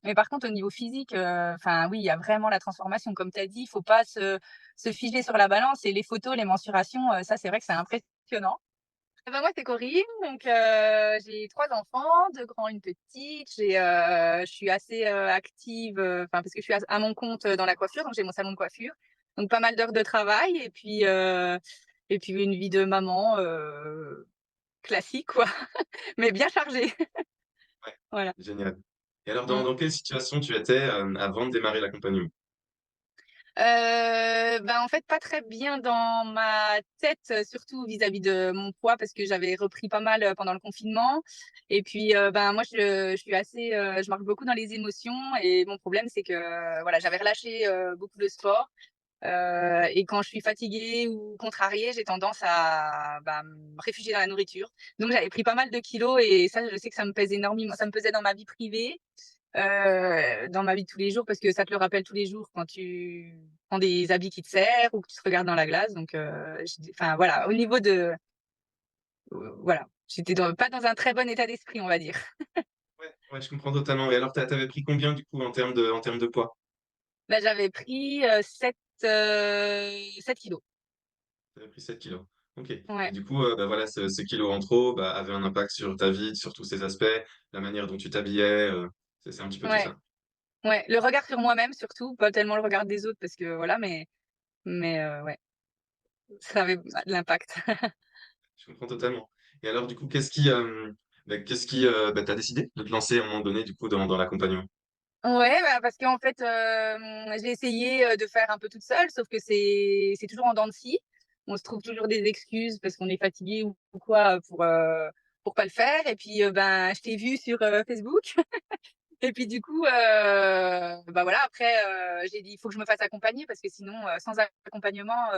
Mais par contre, au niveau physique, enfin, oui, il y a vraiment la transformation. Comme tu as dit, il faut pas se figer sur la balance et les photos, les mensurations, ça, c'est vrai que c'est impressionnant. Eh ben, moi, c'est Corinne, donc j'ai 3 enfants, 2 grands, une petite. Je suis assez, active, enfin, parce que je suis à mon compte, dans la coiffure, donc j'ai mon salon de coiffure. Donc pas mal d'heures de travail et puis une vie de maman, classique quoi, mais bien chargée. Ouais, Voilà. génial. Et alors Mmh. dans quelle situation tu étais, avant de démarrer l'accompagnement? Ben, en fait, pas très bien dans ma tête, surtout vis-à-vis de mon poids parce que j'avais repris pas mal, pendant le confinement et puis, ben, moi je suis assez, je marche beaucoup dans les émotions et mon problème c'est que, voilà, j'avais relâché, beaucoup le sport, et quand je suis fatiguée ou contrariée, j'ai tendance à, bah, me réfugier dans la nourriture. Donc j'avais pris pas mal de kilos et ça, je sais que ça me pèse énormément, ça me pesait dans ma vie privée, dans ma vie de tous les jours parce que ça te le rappelle tous les jours quand tu prends des habits qui te serrent ou que tu te regardes dans la glace donc enfin voilà, au niveau de voilà, j'étais pas dans un très bon état d'esprit, on va dire. Ouais, ouais, je comprends totalement. Et alors tu avais pris combien du coup en termes de poids? Là, j'avais pris, 7 kilogrammes. Tu avais pris 7 kilos. OK. Et Ouais, du coup, bah, voilà, ce kilo en trop, bah, avait un impact sur ta vie, sur tous ces aspects, la manière dont tu t'habillais, c'est un petit peu tout ouais, ça? ouais, le regard sur moi-même surtout, pas tellement le regard des autres parce que voilà, mais ouais, ça avait de l'impact. Je comprends totalement. Et alors du coup, qu'est-ce qui, bah, tu décidé de te lancer à un moment donné du coup dans l'accompagnement? Ouais, bah, parce qu'en fait, j'ai essayé, de faire un peu toute seule, sauf que c'est toujours en dents de scie. On se trouve toujours des excuses parce qu'on est fatigué ou quoi, pour pas le faire et puis, ben, je t'ai vu sur, Facebook et puis du coup, bah, voilà après, j'ai dit: «Il faut que je me fasse accompagner parce que sinon, sans accompagnement,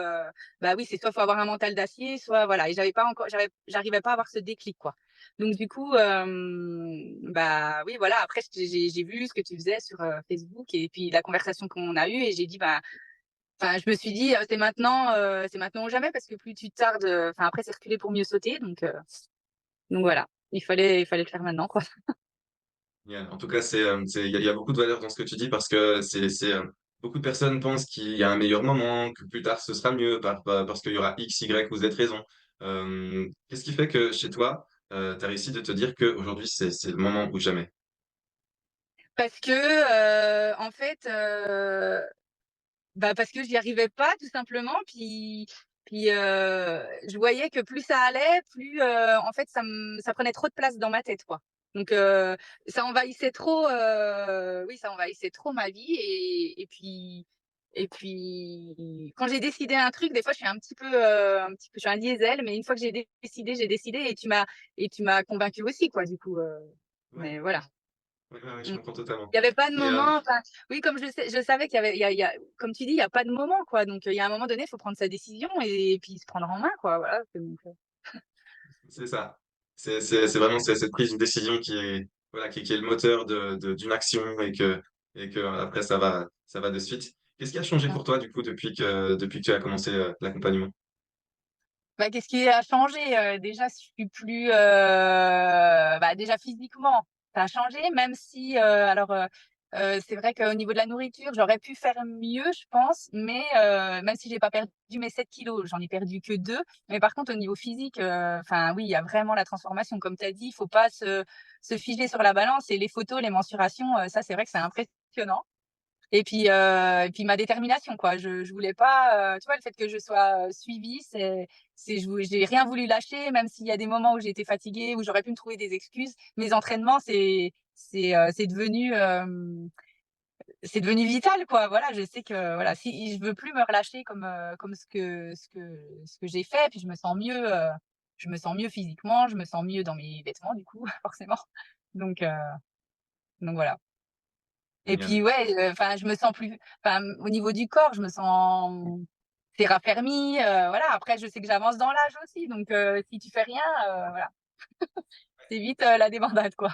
bah, oui, c'est soit faut avoir un mental d'acier, soit voilà» et j'arrivais pas à avoir ce déclic, quoi. Donc du coup, bah, oui, voilà, après j'ai vu ce que tu faisais sur, Facebook et puis la conversation qu'on a eue et j'ai dit: «Bah» enfin, je me suis dit: c'est maintenant ou jamais» parce que plus tu tardes, enfin après c'est reculer pour mieux sauter donc voilà, il fallait le faire maintenant, quoi. Génial. En tout cas, il y a beaucoup de valeur dans ce que tu dis parce que beaucoup de personnes pensent qu'il y a un meilleur moment, que plus tard ce sera mieux parce qu'il y aura X, Y ou Z raison. Qu'est-ce qui fait que chez toi, tu as réussi de te dire qu'aujourd'hui c'est le moment ou jamais? Parce que, en fait, bah, parce que j'y arrivais pas tout simplement, je voyais que plus ça allait, plus, en fait ça prenait trop de place dans ma tête, quoi. Donc ça envahissait trop, oui, ça envahissait trop ma vie et puis quand j'ai décidé un truc, des fois je suis je suis un diesel, mais une fois que j'ai décidé et tu m'as convaincue aussi, quoi, du coup, Ouais, mais voilà. ouais, ouais, ouais, je Mmh. comprends totalement. Il y avait pas de Et moment, enfin, oui, comme je savais qu'il y avait il y a comme tu dis, il y a pas de moment, quoi, donc il y a un moment donné, il faut prendre sa décision et puis se prendre en main, quoi, voilà, donc c'est ça. C'est vraiment cette prise de décision qui est, voilà, qui est le moteur d'une action et que après ça va de suite. Qu'est-ce qui a changé mmh. pour toi du coup depuis que tu as commencé l'accompagnement? Bah, qu'est-ce qui a changé? Déjà, je suis plus, bah, déjà physiquement, ça a changé, même si, c'est vrai qu'au niveau de la nourriture, j'aurais pu faire mieux, je pense, mais même si j'ai pas perdu mes 7 kilogrammes, j'en ai perdu que 2. Mais par contre, au niveau physique, enfin, oui, il y a vraiment la transformation. Comme tu as dit, il faut pas se figer sur la balance et les photos, les mensurations, ça, c'est vrai que c'est impressionnant. Et puis ma détermination quoi. Je voulais pas, tu vois, le fait que je sois, suivie, j'ai rien voulu lâcher, même s'il y a des moments où j'ai été fatiguée, où j'aurais pu me trouver des excuses. Mes entraînements, c'est devenu vital quoi. Voilà, je sais que voilà, si je veux plus me relâcher comme ce que j'ai fait, puis je me sens mieux physiquement, je me sens mieux dans mes vêtements du coup, forcément. Donc heu, donc voilà. Et puis Génial. ouais, enfin je me sens plus enfin, au niveau du corps, je me sens, c'est raffermi, voilà. Après je sais que j'avance dans l'âge aussi, donc si tu fais rien, voilà, c'est vite, la débandade, quoi.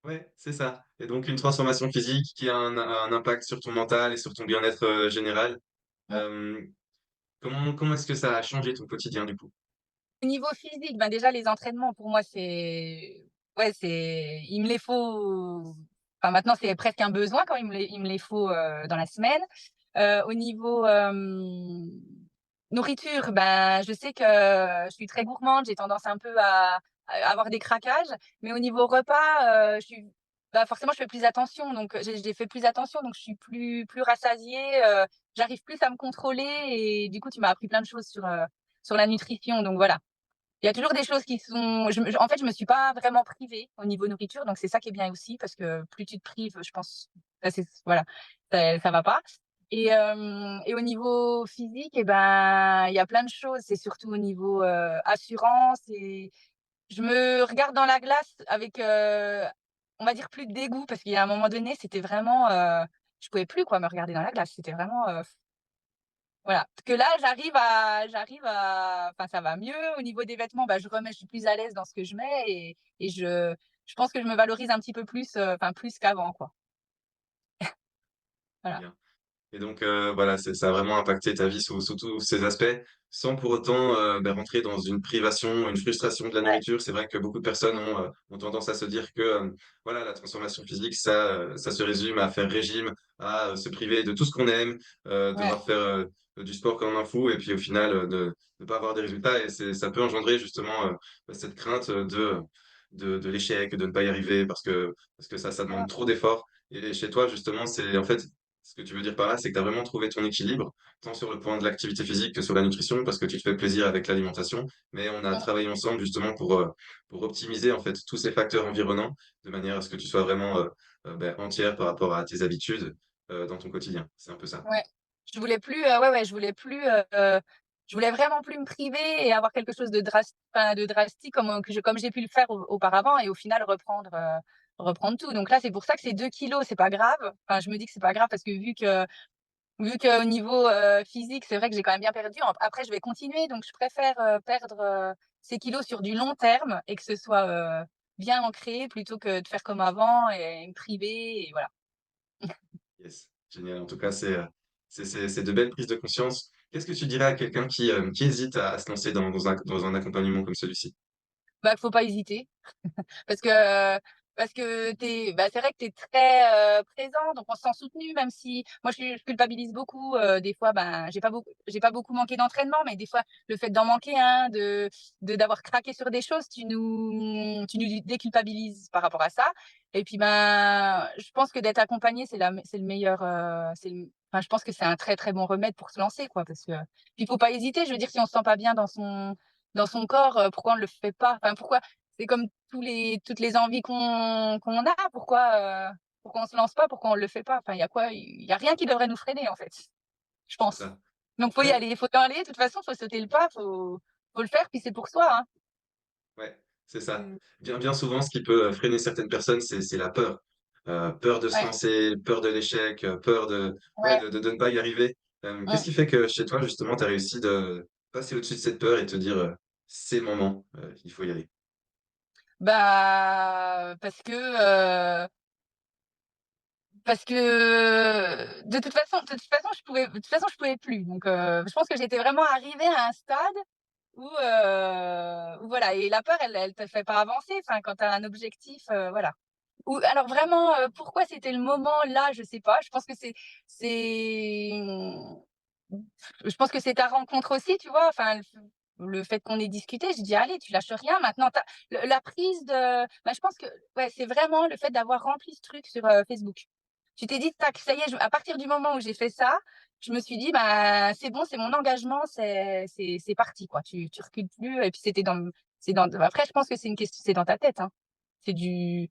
Ouais, c'est ça. Et donc une transformation physique qui a un impact sur ton mental et sur ton bien-être, général. Mmh. Hem, comment est-ce que ça a changé ton quotidien du coup? Au niveau physique, ben déjà les entraînements pour moi il me les faut Enfin, maintenant, c'est presque un besoin quand il me les faut dans la semaine. Au niveau nourriture, ben, je sais que je suis très gourmande, j'ai tendance un peu à avoir des craquages, mais au niveau repas, bah, forcément, je fais plus attention, donc j'ai fait plus attention, donc je suis plus rassasiée, j'arrive plus à me contrôler et du coup, tu m'as appris plein de choses sur la nutrition, donc voilà. Il y a toujours des choses qui sont en fait, je me suis pas vraiment privée au niveau nourriture, donc c'est ça qui est bien aussi parce que plus tu te prives, je pense, bah, c'est voilà, ça va pas et au niveau physique et ben, il y a plein de choses. C'est surtout au niveau, assurance et je me regarde dans la glace avec, on va dire plus de dégoût parce qu'il y a un moment donné, c'était vraiment, je pouvais plus quoi me regarder dans la glace. C'était vraiment, voilà, parce que là, enfin, ça va mieux. Au niveau des vêtements, bah, je suis plus à l'aise dans ce que je mets et je pense que je me valorise un petit peu plus, enfin plus qu'avant, quoi. Voilà. Bien. Et donc, voilà, ça a vraiment impacté ta vie sous tous ces aspects, sans pour autant rentrer dans une privation, une frustration de la Ouais, nourriture. C'est vrai que beaucoup de personnes ont tendance à se dire que voilà, la transformation physique, ça se résume à faire régime, à se priver de tout ce qu'on aime, ouais, devoir faire du sport comme un fou, et puis au final, de ne pas avoir des résultats. Et ça peut engendrer justement cette crainte de l'échec, de ne pas y arriver, parce que ça demande trop d'efforts. Et chez toi, justement, c'est en fait ce que tu veux dire par là, c'est que tu as vraiment trouvé ton équilibre, tant sur le point de l'activité physique que sur la nutrition, parce que tu te fais plaisir avec l'alimentation. Mais on a mmh, travaillé ensemble justement pour optimiser en fait tous ces facteurs environnants, de manière à ce que tu sois vraiment entière par rapport à tes habitudes dans ton quotidien. C'est un peu ça. ouais. Je voulais plus, ouais, ouais, je voulais vraiment plus me priver et avoir quelque chose de drastique comme j'ai pu le faire auparavant et au final reprendre tout. Donc là, c'est pour ça que ces 2 kilogrammes, c'est pas grave. Enfin, je me dis que c'est pas grave parce que vu qu'au niveau, physique, c'est vrai que j'ai quand même bien perdu. Après, je vais continuer, donc je préfère, perdre, ces kilos sur du long terme et que ce soit, bien ancré plutôt que de faire comme avant et me priver et voilà. Yes, génial. En tout cas, c'est de belles prises de conscience. Qu'est-ce que tu dirais à quelqu'un qui hésite à se lancer dans un accompagnement comme celui-ci? Bah, faut pas hésiter. Parce que bah, c'est vrai que tu es très, présent, donc on se sent soutenu, même si moi je culpabilise beaucoup, des fois, ben, j'ai pas beaucoup manqué d'entraînement, mais des fois, le fait d'en manquer un, d'avoir craqué sur des choses, tu nous déculpabilises par rapport à ça et puis, ben, je pense que d'être accompagné, c'est le meilleur, enfin, je pense que c'est un très, très bon remède pour se lancer, quoi, parce que puis il faut pas hésiter. Je veux dire, si on se sent pas bien dans son corps, pourquoi on le fait pas? Enfin, pourquoi c'est comme toutes les envies qu'on a. Pourquoi on se lance pas? Pourquoi on le fait pas? Enfin, il y a quoi? Il y a rien qui devrait nous freiner, en fait, je C'est pense. ça. Donc faut y Ouais, aller, faut y aller. De toute façon, faut sauter le pas, faut le faire, puis c'est pour soi, hein. ouais, c'est ça. Mmh. Bien souvent, ce qui peut freiner certaines personnes, c'est la peur. Peur de se Ouais, lancer, peur de l'échec, peur ouais, ouais. de ne pas y arriver. Qu'est-ce Mmh. qui fait que chez toi, justement, tu as réussi de passer au-dessus de cette peur et te dire, c'est le moment, il faut y aller. Bah, parce que de toute façon, je pouvais plus. Donc je pense que j'étais vraiment arrivée à un stade où voilà et la peur, elle te fait pas avancer. Enfin, quand tu as un objectif, voilà. Ou alors vraiment, pourquoi c'était le moment là, je sais pas. C'est, je pense que c'est ta rencontre aussi, tu vois? Enfin, le fait qu'on ait discuté, j'ai dit: «Allez, tu lâches rien maintenant». La prise de bah, je pense que ouais, c'est vraiment le fait d'avoir rempli ce truc sur, Facebook. Tu t'es dit: «Tac, ça y est, je» à partir du moment où j'ai fait ça, je me suis dit: «Bah, c'est bon, c'est mon engagement, c'est parti, quoi». Tu recules plus et puis c'est dans après je pense que c'est dans ta tête, hein. C'est du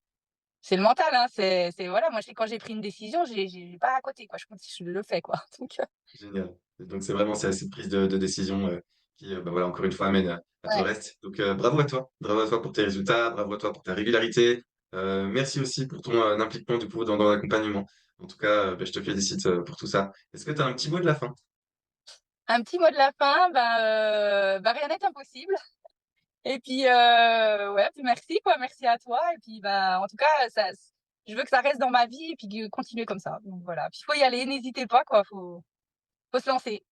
c'est le mental, hein, c'est voilà, moi, quand j'ai pris une décision, j'ai pas à côté, quoi. Je le fais, quoi. Donc Génial. Et donc c'est vraiment cette prise de décision qui, voilà, encore une fois, amène à tout le ouais, reste. Donc bravo à toi. Bravo à toi pour tes résultats, bravo à toi pour ta régularité. Merci aussi pour ton impliquement du coup dans l'accompagnement. En tout cas, je te félicite pour tout ça. Est-ce que tu as un petit mot de la fin? un petit mot de la fin, bah, rien n'est impossible et puis, ouais, puis merci, quoi. Merci à toi et puis, bah, en tout cas, je veux que ça reste dans ma vie et puis continuer comme ça. Donc voilà, puis il faut y aller, n'hésitez pas, quoi. Faut se lancer.